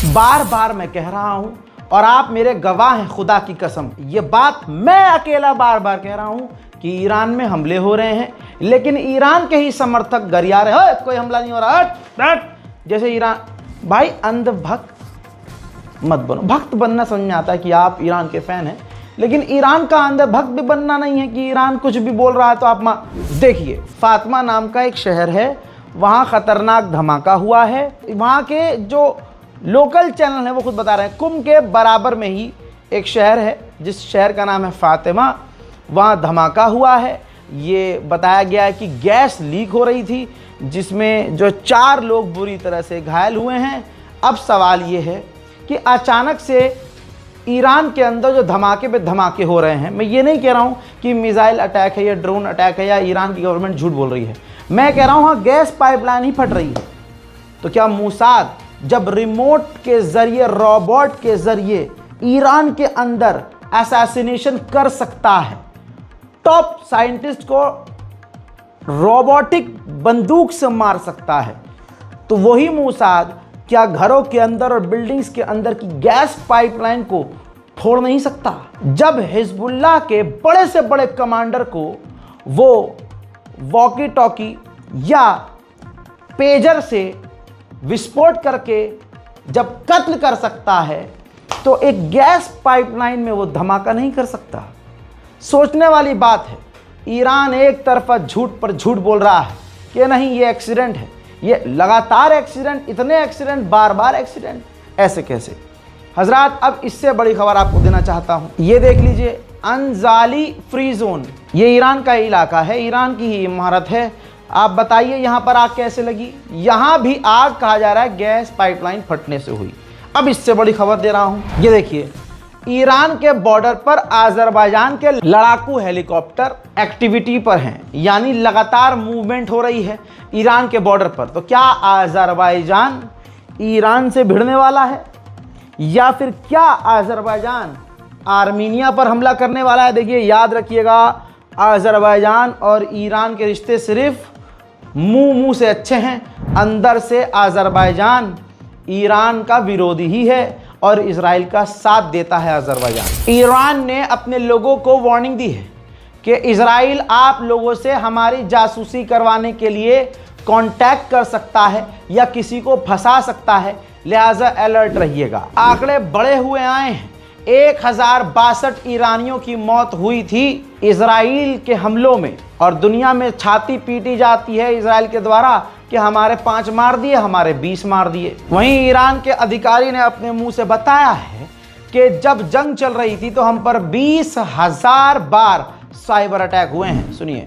बार बार मैं कह रहा हूं और आप मेरे गवाह हैं, खुदा की कसम, ये बात मैं अकेला बार बार कह रहा हूं कि ईरान में हमले हो रहे हैं, लेकिन ईरान के ही समर्थक गरिया रहे, कोई हमला नहीं हो रहा, हट जैसे ईरान। भाई अंधभक्त मत बनो। भक्त बनना समझ में आता है कि आप ईरान के फैन हैं, लेकिन ईरान का अंधभक्त भी बनना नहीं है कि ईरान कुछ भी बोल रहा है तो आप देखिए, फातिमा नाम का एक शहर है, वहाँ खतरनाक धमाका हुआ है। वहाँ के जो लोकल चैनल है वो खुद बता रहे हैं, कुम के बराबर में ही एक शहर है जिस शहर का नाम है फातिमा, वहाँ धमाका हुआ है। ये बताया गया है कि गैस लीक हो रही थी जिसमें जो 4 लोग बुरी तरह से घायल हुए हैं। अब सवाल ये है कि अचानक से ईरान के अंदर जो धमाके पे धमाके हो रहे हैं, मैं ये नहीं कह रहा हूँ कि मिसाइल अटैक है या ड्रोन अटैक है या ईरान की गवर्नमेंट झूठ बोल रही है, मैं कह रहा हूँ हाँ गैस पाइपलाइन ही फट रही है। तो क्या मोसाद जब रिमोट के जरिए, रोबोट के जरिए ईरान के अंदर असैसिनेशन कर सकता है, टॉप साइंटिस्ट को रोबोटिक बंदूक से मार सकता है, तो वही मोसाद क्या घरों के अंदर और बिल्डिंग्स के अंदर की गैस पाइपलाइन को फोड़ नहीं सकता? जब हिजबुल्लाह के बड़े से बड़े कमांडर को वो वॉकी टॉकी या पेजर से विस्फोट करके जब कत्ल कर सकता है, तो एक गैस पाइपलाइन में वो धमाका नहीं कर सकता? सोचने वाली बात है। ईरान एक तरफा झूठ पर झूठ बोल रहा है कि नहीं ये एक्सीडेंट है, ये लगातार एक्सीडेंट, इतने एक्सीडेंट, बार बार एक्सीडेंट, ऐसे कैसे? हजरात, अब इससे बड़ी खबर आपको देना चाहता हूं, ये देख लीजिए, अनजाली फ्री जोन, ये ईरान का इलाका है, ईरान की ही इमारत है। आप बताइए यहाँ पर आग कैसे लगी? यहाँ भी आग कहा जा रहा है गैस पाइपलाइन फटने से हुई। अब इससे बड़ी खबर दे रहा हूँ, ये देखिए, ईरान के बॉर्डर पर अजरबैजान के लड़ाकू हेलीकॉप्टर एक्टिविटी पर हैं, यानी लगातार मूवमेंट हो रही है ईरान के बॉर्डर पर। तो क्या अजरबैजान ईरान से भिड़ने वाला है या फिर क्या अजरबैजान आर्मीनिया पर हमला करने वाला है? देखिए, याद रखिएगा, अजरबैजान और ईरान के रिश्ते सिर्फ मुंह से अच्छे हैं, अंदर से अजरबैजान ईरान का विरोधी ही है और इजराइल का साथ देता है अजरबैजान। ईरान ने अपने लोगों को वार्निंग दी है कि इजराइल आप लोगों से हमारी जासूसी करवाने के लिए कांटेक्ट कर सकता है या किसी को फंसा सकता है, लिहाजा अलर्ट रहिएगा। आंकड़े बड़े हुए आए हैं, 1062 ईरानियों की मौत हुई थी इजराइल के हमलों में, और दुनिया में छाती पीटी जाती है इजराइल के द्वारा कि हमारे 5 मार दिए, हमारे 20 मार दिए। वहीं ईरान के अधिकारी ने अपने मुंह से बताया है कि जब जंग चल रही थी तो हम पर 20,000 बार साइबर अटैक हुए हैं। सुनिए,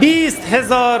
20,000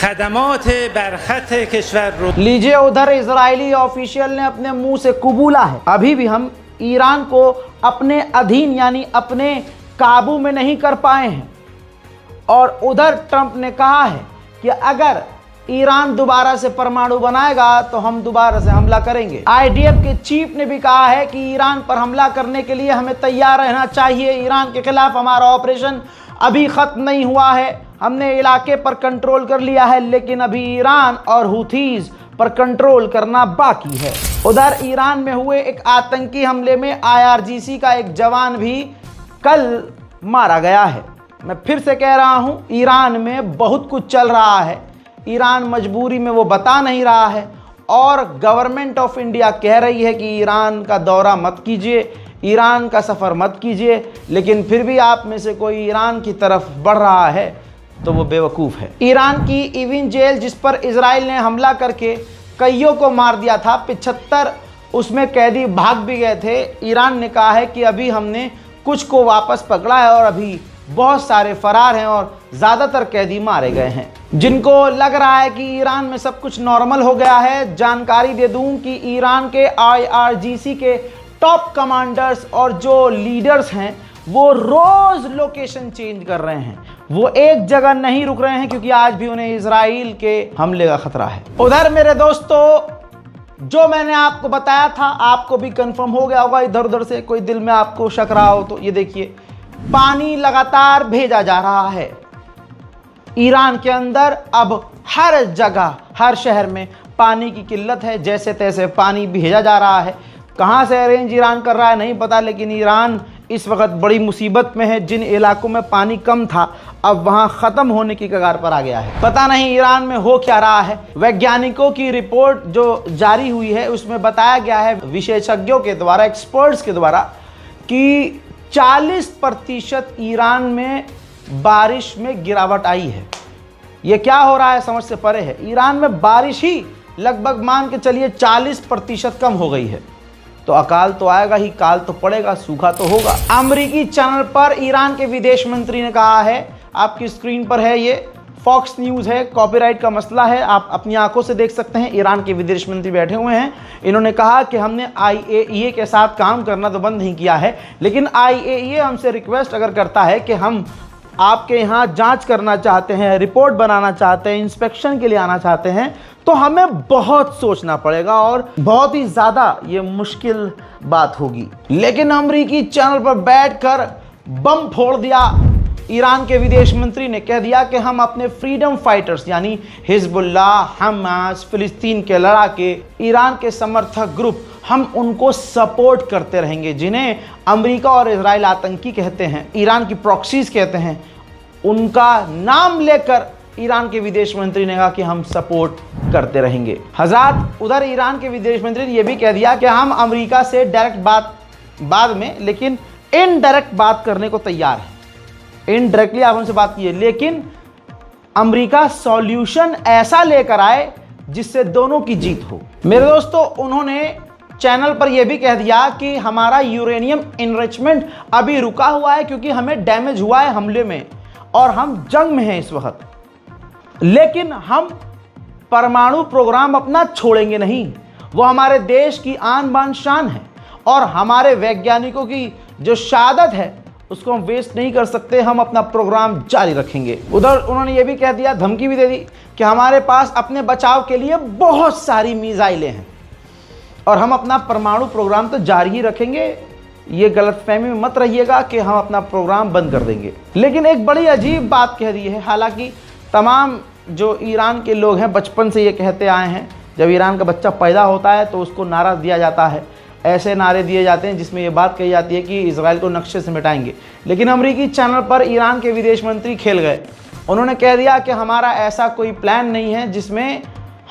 खदमात बरखत कश्वर रो। लीजिए, उधर इजरायली ऑफिशियल ने अपने मुंह से कबूला है, अभी भी हम ईरान को अपने अधीन यानी अपने काबू में नहीं कर पाए हैं। और उधर ट्रंप ने कहा है कि अगर ईरान दोबारा से परमाणु बनाएगा तो हम दोबारा से हमला करेंगे। आईडीएफ के चीफ ने भी कहा है कि ईरान पर हमला करने के लिए हमें तैयार रहना चाहिए, ईरान के खिलाफ हमारा ऑपरेशन अभी खत्म नहीं हुआ है, हमने इलाके पर कंट्रोल कर लिया है, लेकिन अभी ईरान और हुथीज पर कंट्रोल करना बाकी है। उधर ईरान में हुए एक आतंकी हमले में आईआरजीसी का एक जवान भी कल मारा गया है। मैं फिर से कह रहा हूं, ईरान में बहुत कुछ चल रहा है, ईरान मजबूरी में वो बता नहीं रहा है, और गवर्नमेंट ऑफ इंडिया कह रही है कि ईरान का दौरा मत कीजिए, ईरान का सफ़र मत कीजिए, लेकिन फिर भी आप में से कोई ईरान की तरफ बढ़ रहा है तो वो बेवकूफ़ है। ईरान की इविन जेल जिस पर इजराइल ने हमला करके कईयों को मार दिया था, 75 उसमें कैदी भाग भी गए थे। ईरान ने कहा है कि अभी हमने कुछ को वापस पकड़ा है और अभी बहुत सारे फरार हैं और ज़्यादातर कैदी मारे गए हैं। जिनको लग रहा है कि ईरान में सब कुछ नॉर्मल हो गया है, जानकारी दे दूं कि ईरान के IRGC के टॉप कमांडर्स और जो लीडर्स हैं वो रोज लोकेशन चेंज कर रहे हैं। वो एक जगह नहीं रुक रहे हैं क्योंकि आज भी उन्हें इजराइल के हमले का खतरा है। उधर मेरे दोस्तों, जो मैंने आपको बताया था आपको भी कंफर्म हो गया होगा, इधर उधर से कोई दिल में आपको शक रहा हो तो ये देखिए, पानी लगातार भेजा जा रहा है ईरान के अंदर। अब हर जगह, हर शहर में पानी की किल्लत है, जैसे तैसे पानी भेजा जा रहा है। कहां से अरेंज ईरान कर रहा है नहीं पता, लेकिन ईरान इस वक्त बड़ी मुसीबत में है। जिन इलाकों में पानी कम था अब वहां खत्म होने की कगार पर आ गया है। पता नहीं ईरान में हो क्या रहा है। वैज्ञानिकों की रिपोर्ट जो जारी हुई है उसमें बताया गया है विशेषज्ञों के द्वारा, एक्सपर्ट्स के द्वारा, कि 40% ईरान में बारिश में गिरावट आई है। यह क्या हो रहा है समझ से परे है। ईरान में बारिश ही लगभग मान के चलिए 40% कम हो गई है। तो अकाल तो आएगा ही, काल तो पड़ेगा, सूखा तो होगा। अमेरिकी चैनल पर ईरान के विदेश मंत्री ने कहा है, आपकी स्क्रीन पर है, ये फॉक्स न्यूज़ है, कॉपीराइट का मसला है, आप अपनी आंखों से देख सकते हैं। ईरान के विदेश मंत्री बैठे हुए हैं। इन्होंने कहा कि हमने IAEA के साथ काम करना तो बंद नहीं किया है, लेकिन IAEA हमसे रिक्वेस्ट अगर करता है कि हम आपके यहाँ जांच करना चाहते हैं, रिपोर्ट बनाना चाहते हैं, इंस्पेक्शन के लिए आना चाहते हैं, तो हमें बहुत सोचना पड़ेगा और बहुत ही ज़्यादा ये मुश्किल बात होगी। लेकिन अमेरिकी चैनल पर बैठकर बम फोड़ दिया ईरान के विदेश मंत्री ने। कह दिया कि हम अपने फ्रीडम फाइटर्स यानी हिजबुल्लाह, हमास, फिलिस्तीन के लड़ाके, ईरान के समर्थक ग्रुप, हम उनको सपोर्ट करते रहेंगे। जिन्हें अमेरिका और इजराइल आतंकी कहते हैं, ईरान की प्रॉक्सीज कहते हैं, उनका नाम लेकर ईरान के विदेश मंत्री ने कहा कि हम सपोर्ट करते रहेंगे। हजरात, उधर ईरान के विदेश मंत्री ने यह भी कह दिया कि हम अमेरिका से डायरेक्ट बात बाद में, लेकिन इनडायरेक्ट बात करने को तैयार है। इनडायरेक्टली आप हमसे बात कीजिए, लेकिन अमेरिका सॉल्यूशन ऐसा लेकर आए जिससे दोनों की जीत हो। मेरे दोस्तों, उन्होंने चैनल पर यह भी कह दिया कि हमारा यूरेनियम इनरिचमेंट अभी रुका हुआ है क्योंकि हमें डैमेज हुआ है हमले में और हम जंग में हैं इस वक्त, लेकिन हम परमाणु प्रोग्राम अपना छोड़ेंगे नहीं। वो हमारे देश की आन बान शान है और हमारे वैज्ञानिकों की जो शहादत है उसको हम वेस्ट नहीं कर सकते। हम अपना प्रोग्राम जारी रखेंगे। उधर उन्होंने ये भी कह दिया, धमकी भी दे दी कि हमारे पास अपने बचाव के लिए बहुत सारी मिसाइलें हैं और हम अपना परमाणु प्रोग्राम तो जारी ही रखेंगे। ये गलतफहमी में मत रहिएगा कि हम अपना प्रोग्राम बंद कर देंगे। लेकिन एक बड़ी अजीब बात कह दी है। हालांकि तमाम जो ईरान के लोग हैं बचपन से ये कहते आए हैं, जब ईरान का बच्चा पैदा होता है तो उसको नारा दिया जाता है, ऐसे नारे दिए जाते हैं जिसमें ये बात कही जाती है कि इजराइल को नक्शे से मिटाएंगे। लेकिन अमेरिकी चैनल पर ईरान के विदेश मंत्री खेल गए। उन्होंने कह दिया कि हमारा ऐसा कोई प्लान नहीं है जिसमें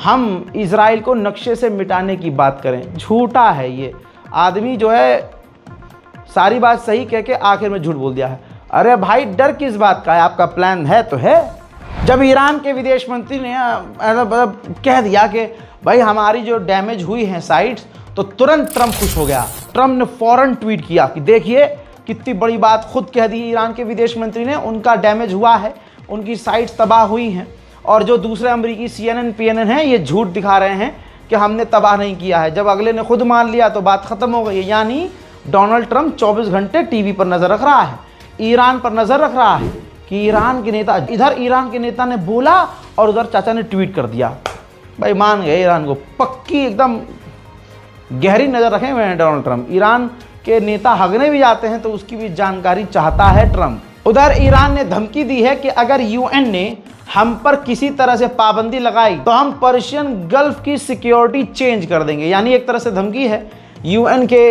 हम इजराइल को नक्शे से मिटाने की बात करें। झूठा है ये आदमी, जो है सारी बात सही कह के आखिर में झूठ बोल दिया है। अरे भाई, डर किस बात का है? आपका प्लान है तो है। जब ईरान के विदेश मंत्री ने ऐसा कह दिया कि भाई हमारी जो डैमेज हुई हैं साइट्स, तो तुरंत ट्रंप खुश हो गया। ट्रंप ने फौरन ट्वीट किया कि देखिए कितनी बड़ी बात खुद कह दी ईरान के विदेश मंत्री ने, उनका डैमेज हुआ है, उनकी साइट्स तबाह हुई हैं। और जो दूसरे अमेरिकी CNN, PNN हैं, ये झूठ दिखा रहे हैं कि हमने तबाह नहीं किया है। जब अगले ने खुद मान लिया तो बात खत्म हो गई। यानी डोनाल्ड ट्रंप 24 घंटे टीवी पर नजर रख रहा है, ईरान पर नजर रख रहा है कि ईरान के नेता, इधर ईरान के नेता ने बोला और उधर चाचा ने ट्वीट कर दिया। भाई मान गए ईरान को, पक्की एकदम गहरी नजर रखे हुए हैं डोनाल्ड ट्रंप। ईरान के नेता हगने भी जाते हैं तो उसकी भी जानकारी चाहता है ट्रंप। उधर ईरान ने धमकी दी है कि अगर UN ने हम पर किसी तरह से पाबंदी लगाई तो हम पर्शियन गल्फ की सिक्योरिटी चेंज कर देंगे। यानी एक तरह से धमकी है UN के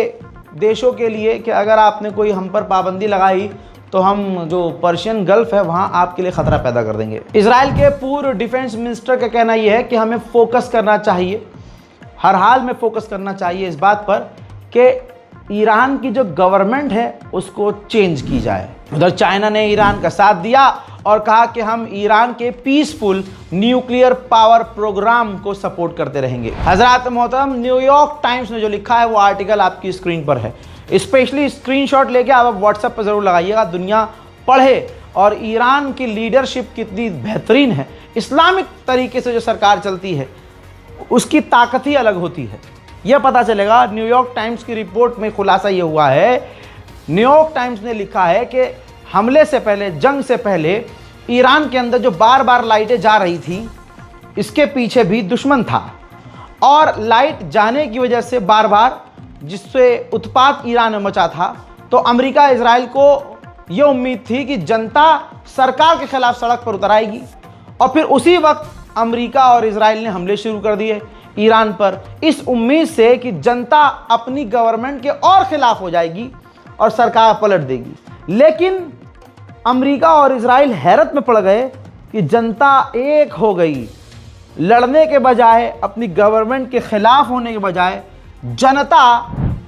देशों के लिए कि अगर आपने कोई हम पर पाबंदी लगाई तो हम जो पर्शियन गल्फ है वहां आपके लिए खतरा पैदा कर देंगे। इजराइल के पूर्व डिफेंस मिनिस्टर का कहना यह है कि हमें फोकस करना चाहिए, हर हाल में फोकस करना चाहिए इस बात पर कि ईरान की जो गवर्नमेंट है उसको चेंज की जाए। उधर चाइना ने ईरान का साथ दिया और कहा कि हम ईरान के पीसफुल न्यूक्लियर पावर प्रोग्राम को सपोर्ट करते रहेंगे। हजरात मोहतरम, न्यूयॉर्क टाइम्स ने जो लिखा है वो आर्टिकल आपकी स्क्रीन पर है। स्पेशली स्क्रीनशॉट लेके आप व्हाट्सएप पर जरूर लगाइएगा, दुनिया पढ़े और ईरान की लीडरशिप कितनी बेहतरीन है, इस्लामिक तरीके से जो सरकार चलती है उसकी ताकत ही अलग होती है। यह पता चलेगा। न्यूयॉर्क टाइम्स की रिपोर्ट में खुलासा ये हुआ है, न्यूयॉर्क टाइम्स ने लिखा है कि हमले से पहले, जंग से पहले ईरान के अंदर जो बार बार लाइटें जा रही थी, इसके पीछे भी दुश्मन था और लाइट जाने की वजह से बार बार, जिससे उत्पात ईरान में मचा था, तो अमेरिका इजराइल को यह उम्मीद थी कि जनता सरकार के खिलाफ सड़क पर उतर आएगी और फिर उसी वक्त अमेरिका और इजराइल ने हमले शुरू कर दिए ईरान पर, इस उम्मीद से कि जनता अपनी गवर्नमेंट के और खिलाफ हो जाएगी और सरकार पलट देगी। लेकिन अमेरिका और इजराइल हैरत में पड़ गए कि जनता एक हो गई। लड़ने के बजाय, अपनी गवर्नमेंट के खिलाफ होने के बजाय जनता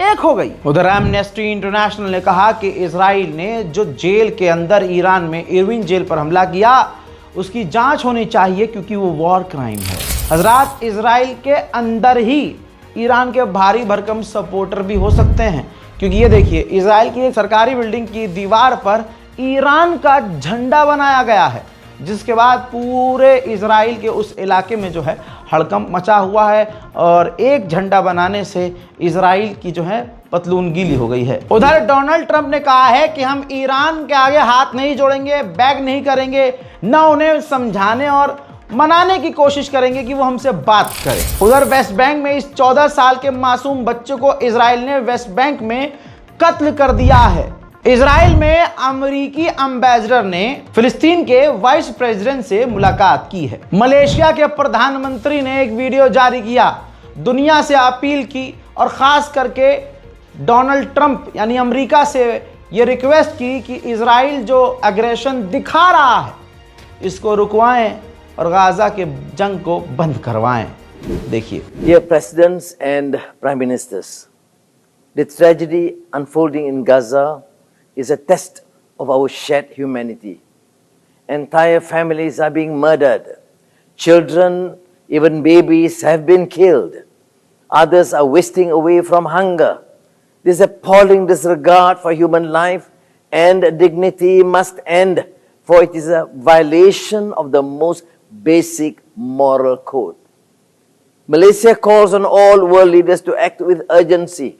एक हो गई। उधर एमनेस्टी इंटरनेशनल ने कहा कि इजराइल ने जो जेल के अंदर ईरान में इरविन जेल पर हमला किया, उसकी जांच होनी चाहिए क्योंकि वो वॉर क्राइम है। हजरात, इजराइल के अंदर ही ईरान के भारी भरकम सपोर्टर भी हो सकते हैं, क्योंकि ये देखिए, इजराइल की एक सरकारी बिल्डिंग की दीवार पर ईरान का झंडा बनाया गया है, जिसके बाद पूरे इजराइल के उस इलाके में जो है हड़कंप मचा हुआ है और एक झंडा बनाने से इजराइल की जो है पतलून गीली हो गई है। उधर डोनाल्ड ट्रंप ने कहा है कि हम ईरान के आगे हाथ नहीं जोड़ेंगे, बैग नहीं करेंगे, न उन्हें समझाने और मनाने की कोशिश करेंगे कि वो हमसे बात करें। उधर वेस्ट बैंक में इस 14 साल के मासूम बच्चे को इजराइल ने वेस्ट बैंक में कत्ल कर दिया है। इजराइल में अमेरिकी एम्बेसडर ने फिलिस्तीन के वाइस प्रेसिडेंट से मुलाकात की है। मलेशिया के प्रधानमंत्री ने एक वीडियो जारी किया, दुनिया से अपील की और खास करके डोनाल्ड ट्रंप यानी अमेरिका से ये रिक्वेस्ट की कि इजराइल जो एग्रेशन दिखा रहा है इसको रुकवाएं और गाजा के जंग को बंद करवाएं। देखिए, Dear Presidents and Prime Ministers, the tragedy unfolding in Gaza is a test of our shared humanity. Entire families are being murdered. Children, even babies, have been killed. Others are wasting away from hunger. This appalling disregard for human life and dignity must end, for it is a violation of the most basic moral code. Malaysia calls on all world leaders to act with urgency.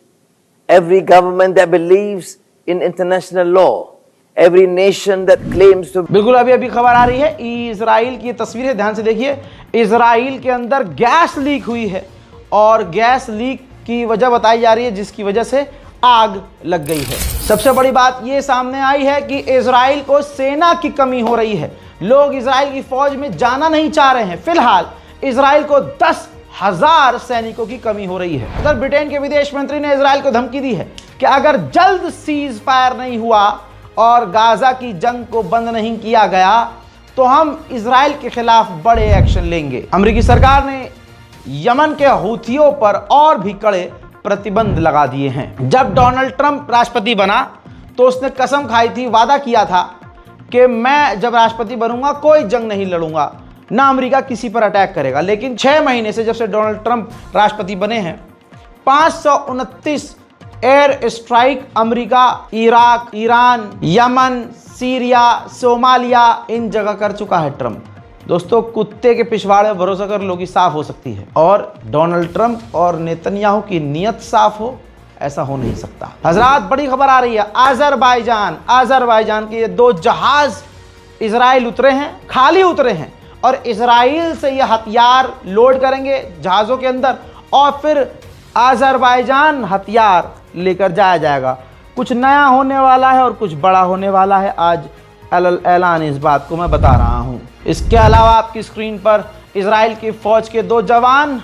Every government that believes in international law, every nation that claims to... बिल्कुल अभी खबर आ रही है, Israel की तस्वीरें ध्यान से देखिए। इजराइल के अंदर गैस लीक हुई है और गैस लीक की वजह बताई जा रही है, जिसकी वजह से आग लग गई है। सबसे बड़ी बात ये सामने आई है कि इजराइल को सेना की कमी हो रही है। लोग इजराइल की फौज में जाना नहीं चाह रहे हैं। फिलहाल इजराइल को 10,000 सैनिकों की कमी हो रही है। उधर ब्रिटेन के विदेश मंत्री ने इजराइल को धमकी दी है कि अगर जल्द सीज फायर नहीं हुआ और गाजा की जंग को बंद नहीं किया गया तो हम इजराइल के खिलाफ बड़े एक्शन लेंगे। अमेरिकी सरकार ने यमन के हूथियों पर और भी कड़े प्रतिबंध लगा दिए हैं। जब डोनाल्ड ट्रंप राष्ट्रपति बना तो उसने कसम खाई थी, वादा किया था कि मैं जब राष्ट्रपति बनूंगा कोई जंग नहीं लड़ूंगा, ना अमेरिका किसी पर अटैक करेगा। लेकिन 6 महीने से, जब से डोनाल्ड ट्रंप राष्ट्रपति बने हैं, 529 air strike America Iraq, Iran, Yemen, Syria, Somalia इन जगह कर चुका है ट्रंप। दोस्तों, कुत्ते के पिछवाड़े भरोसा कर लो कि साफ हो सकती है, और डोनाल्ड ट्रंप और नेतन्याहू की नीयत साफ हो, ऐसा हो नहीं सकता। हजरात, बड़ी खबर आ रही है। अजरबैजान के ये 2 जहाज इजराइल उतरे हैं, खाली उतरे हैं, और इजराइल से ये हथियार लोड करेंगे जहाज़ों के अंदर और फिर अजरबैजान हथियार लेकर जाया जाएगा। कुछ नया होने वाला है और कुछ बड़ा होने वाला है। आज ऐलान इस बात को मैं बता रहा हूं। इसके अलावा आपकी स्क्रीन पर इजराइल की फौज के 2 जवान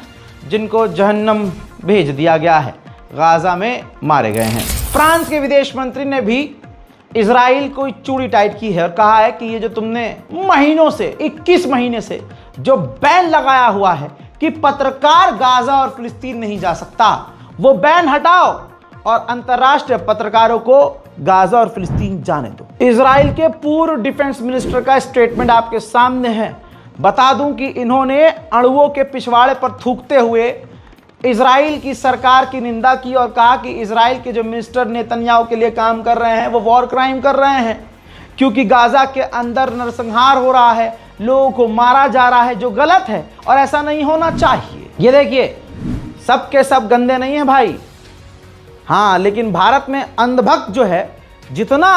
जिनको जहन्नम भेज दिया गया है, गाजा में मारे गए हैं। फ्रांस के विदेश मंत्री ने भी इजराइल को चूड़ी टाइट की है और कहा है कि ये जो तुमने महीनों से, 21 महीने से जो बैन लगाया हुआ है कि पत्रकार गाजा और फिलिस्तीन नहीं जा सकता, वो बैन हटाओ और अंतर्राष्ट्रीय पत्रकारों को गाजा और फिलिस्तीन जाने दो। इजराइल के पूर्व डिफेंस मिनिस्टर का स्टेटमेंट आपके सामने है। बता दूं कि इन्होंने अणुओं के पिछवाड़े पर थूकते हुए इजराइल की सरकार की निंदा की और कहा कि इजराइल के जो मिनिस्टर नेतन्याहू के लिए काम कर रहे हैं वो वॉर क्राइम कर रहे हैं। क्योंकि गाजा के अंदर नरसंहार हो रहा है, लोगों को मारा जा रहा है, जो गलत है और ऐसा नहीं होना चाहिए। ये देखिए, सब के सब गंदे नहीं हैं भाई। हाँ, लेकिन भारत में अंधभक्त जो है, जितना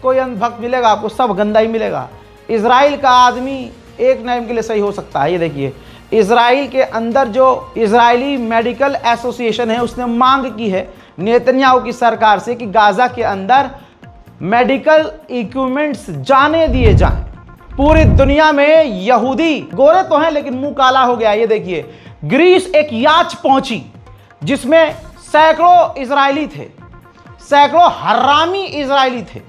कोई अंधभक्त मिलेगा आपको सब गंदा ही मिलेगा। इजराइल का आदमी एक टाइम के लिए सही हो सकता है। ये देखिए, इजराइल के अंदर जो इजरायली मेडिकल एसोसिएशन है उसने मांग की है नेतन्याहू की सरकार से कि गाजा के अंदर मेडिकल इक्विपमेंट्स जाने दिए जाएं। पूरी दुनिया में यहूदी गोरे तो हैं लेकिन मुंह काला हो गया। ये देखिए, ग्रीस एक याच पहुंची जिसमें सैकड़ों इजरायली थे, सैकड़ों हरामी इजरायली थे।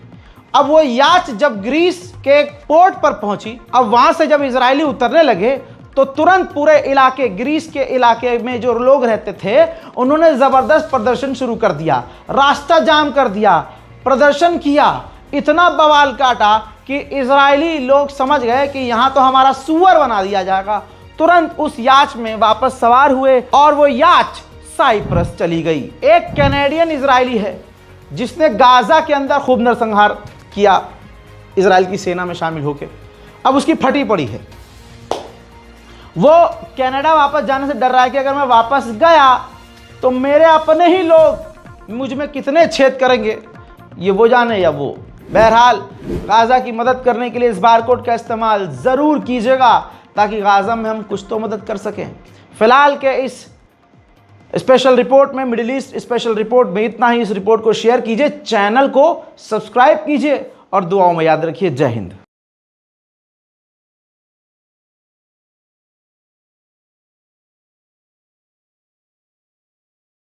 अब वो याच जब ग्रीस के एक पोर्ट पर पहुंची, अब वहां से जब इजरायली उतरने लगे तो तुरंत पूरे इलाके, ग्रीस के इलाके में जो लोग रहते थे उन्होंने जबरदस्त प्रदर्शन शुरू कर दिया, रास्ता जाम कर दिया, प्रदर्शन किया, इतना बवाल काटा कि इजरायली लोग समझ गए कि यहां तो हमारा सुअर बना दिया जाएगा। तुरंत उस याच में वापस सवार हुए और वो याच साइप्रस चली गई। एक कैनेडियन इजरायली है जिसने गाजा के अंदर खूब नरसंहार किया इजराइल की सेना में शामिल होकर, अब उसकी फटी पड़ी है। वो कनाडा वापस जाने से डर रहा है कि अगर मैं वापस गया तो मेरे अपने ही लोग मुझ में कितने छेद करेंगे, ये वो जाने या वो। बहरहाल, गाजा की मदद करने के लिए इस बारकोड का इस्तेमाल ज़रूर कीजिएगा ताकि गाजा में हम कुछ तो मदद कर सकें। फिलहाल के इस स्पेशल रिपोर्ट में, मिडिल ईस्ट स्पेशल रिपोर्ट में इतना ही। इस रिपोर्ट को शेयर कीजिए, चैनल को सब्सक्राइब कीजिए और दुआओं में याद रखिए। जय हिंद।